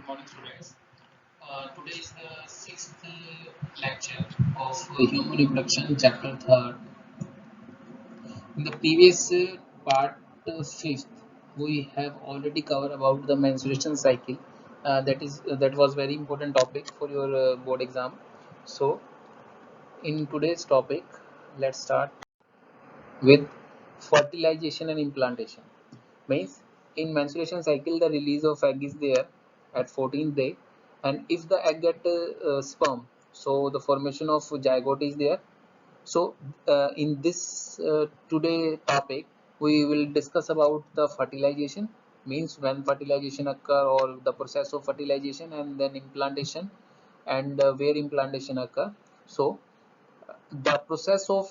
Good morning, students. Today is the sixth lecture of Human Reproduction, chapter third. In the previous part fifth, we have already covered about the menstruation cycle. That was very important topic for your board exam. So, in today's topic, let's start with fertilization and implantation. Means in menstruation cycle the release of egg is there at 14th day, and if the egg get sperm, so the formation of zygote is there. So in this today topic we will discuss about the fertilization, means when fertilization occur or the process of fertilization, and then implantation, and where implantation occur. So the process of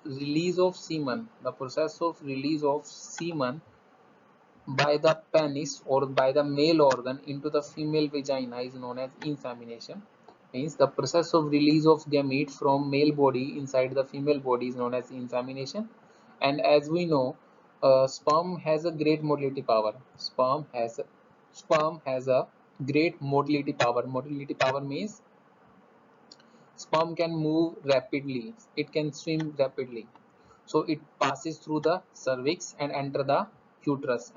release of semen, by the penis or by the male organ into the female vagina is known as insemination. Means the process of release of gamete from male body inside the female body is known as insemination. And as we know, sperm has a great motility power. Sperm has a great motility power. Motility power means sperm can move rapidly. It can swim rapidly. So it passes through the cervix and enter the uterus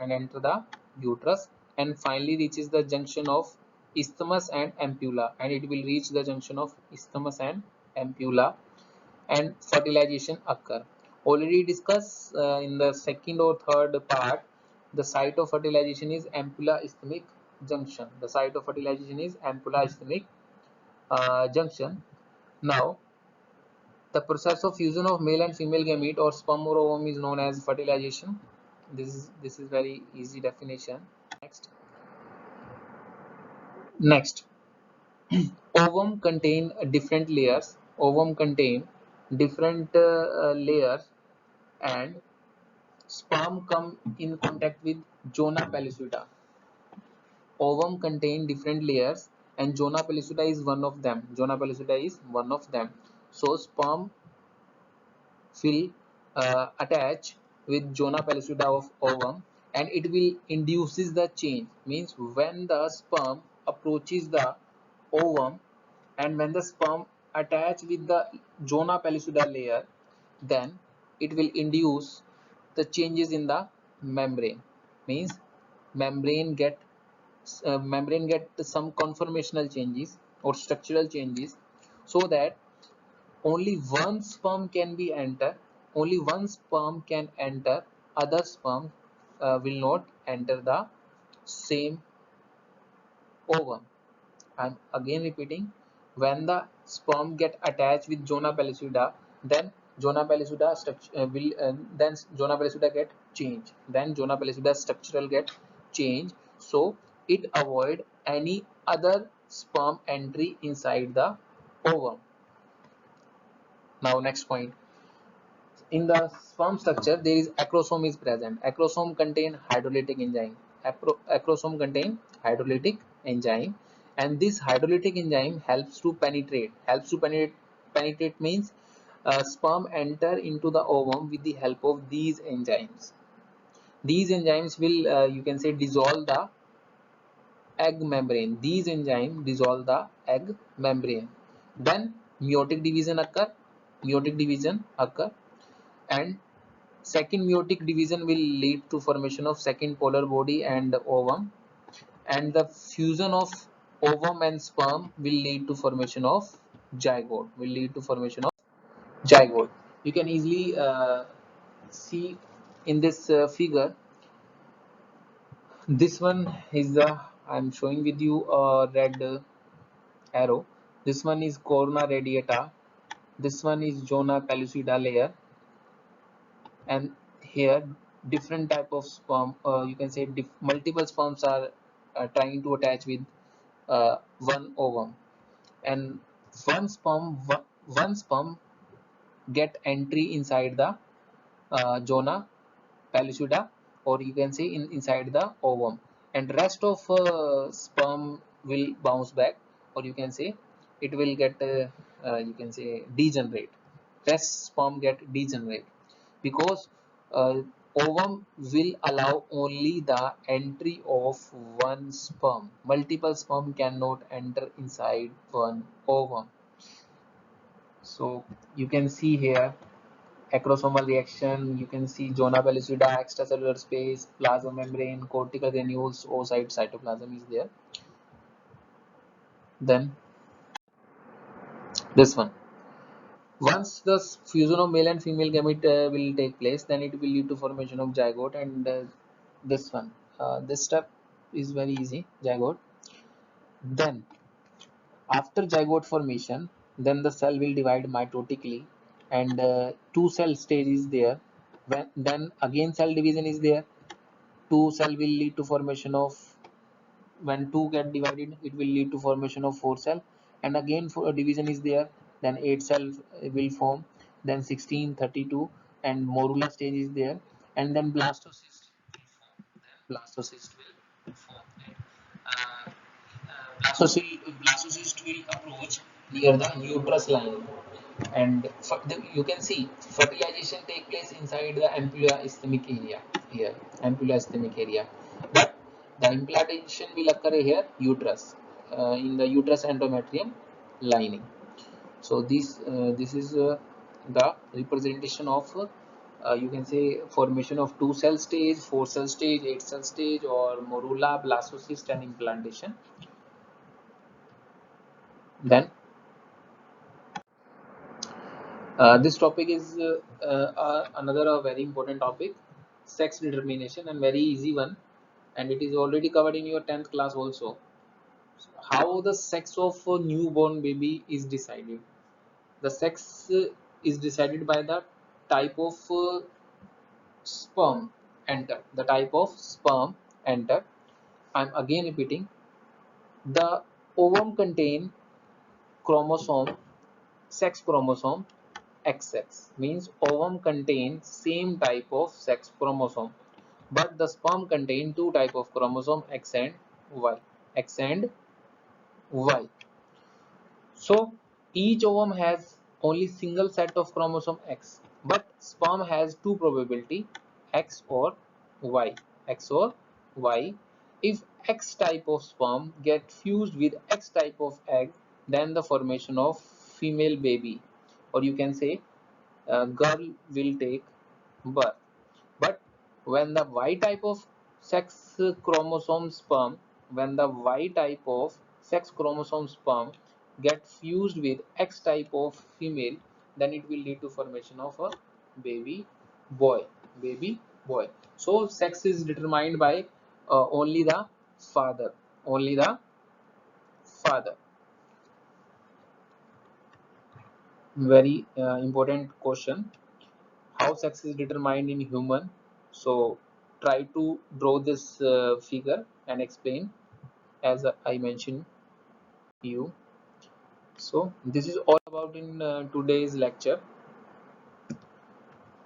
and finally reaches the junction of isthmus and ampulla, and it will reach the junction of isthmus and ampulla, and fertilization occur. Already discussed in the second or third part, the site of fertilization is ampulla isthmic junction. The site of fertilization is ampulla isthmic junction. Now the process of fusion of male and female gamete or sperm or ovum is known as fertilization. This is very easy definition. Next, ovum contain different layers. Ovum contain different layers, and sperm come in contact with zona pellucida. Ovum contain different layers, and zona pellucida is one of them. Zona pellucida is one of them. So sperm will attach with zona pellucida of ovum, and it will induces the change. Means when the sperm approaches the ovum, and when the sperm attach with the zona pellucida layer, then it will induce the changes in the membrane. Means membrane get some conformational changes or structural changes, so that only one sperm can be enter only one sperm can enter, other sperm will not enter the same ovum. I'm again repeating, when the sperm get attached with zona pellucida, then zona pellucida zona pellucida get change, then zona pellucida structural get change, so it avoid any other sperm entry inside the ovum. Now next point, in the sperm structure there is acrosome is present. Acrosome contain hydrolytic enzyme. Acrosome contain hydrolytic enzyme, and this hydrolytic enzyme helps to penetrate means sperm enter into the ovum with the help of these enzymes. These enzymes will you can say dissolve the egg membrane. These enzymes dissolve the egg membrane. Then meiotic division occur, and second meiotic division will lead to formation of second polar body and ovum, and the fusion of ovum and sperm will lead to formation of zygote. You can easily see in this figure. This one is the, I'm showing with you a red arrow. This one is corona radiata. This one is zona pellucida layer, and here different type of sperm, you can say multiple sperms are trying to attach with one ovum, and one sperm get entry inside the zona pellucida, or you can say inside the ovum, and rest of sperm will bounce back, or you can say it will get you can say degenerate. Rest sperm get degenerate because uh, ovum will allow only the entry of one sperm. Multiple sperm cannot enter inside one ovum. So you can see here acrosomal reaction. You can see zona pellucida, extracellular space, plasma membrane, cortical granules, oocyte cytoplasm is there. Then this one. Once the fusion of male and female gamete will take place, then it will lead to formation of zygote. And this one, this step is very easy, zygote. Then after zygote formation, then the cell will divide mitotically, and two cell stage is there. Then again cell division is there. Two cell will lead to formation of, when two get divided, it will lead to formation of four cell, and again for a division is there, then eight cell will form, then 16, 32, and morula stage is there, and then blastocyst will form. Then blastocyst will form. Uh, blastocyst will approach near the uterus line, and you can see fertilization take place inside the ampulla ischemic area here, ampulla ischemic area, but the implantation will occur here uterus, in the uterus endometrium lining. So this is the representation of you can say formation of two cell stage, four cell stage, eight cell stage, or morula, blastocyst, and implantation. Then this topic is another very important topic, sex determination, and very easy one, and it is already covered in your 10th class also. How the sex of a newborn baby is decided? The sex is decided by the type of sperm enter. The type of sperm enter. I'm again repeating. The ovum contain chromosome, sex chromosome XX, means ovum contains same type of sex chromosome, but the sperm contain two type of chromosome X and Y. X and Y. So each ovum has only single set of chromosome X, but sperm has two probability, X or Y. X or Y. If X type of sperm get fused with X type of egg, then the formation of female baby, or you can say girl will take birth. But when the Y type of sex chromosome sperm, when the Y type of sex chromosome sperm get fused with X type of female, then it will lead to formation of a baby boy. Baby boy. So sex is determined by only the father. Only the father. Very important question. How sex is determined in human? So try to draw this figure and explain as I mentioned you. So this is all about in today's lecture.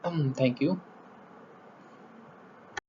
Thank you.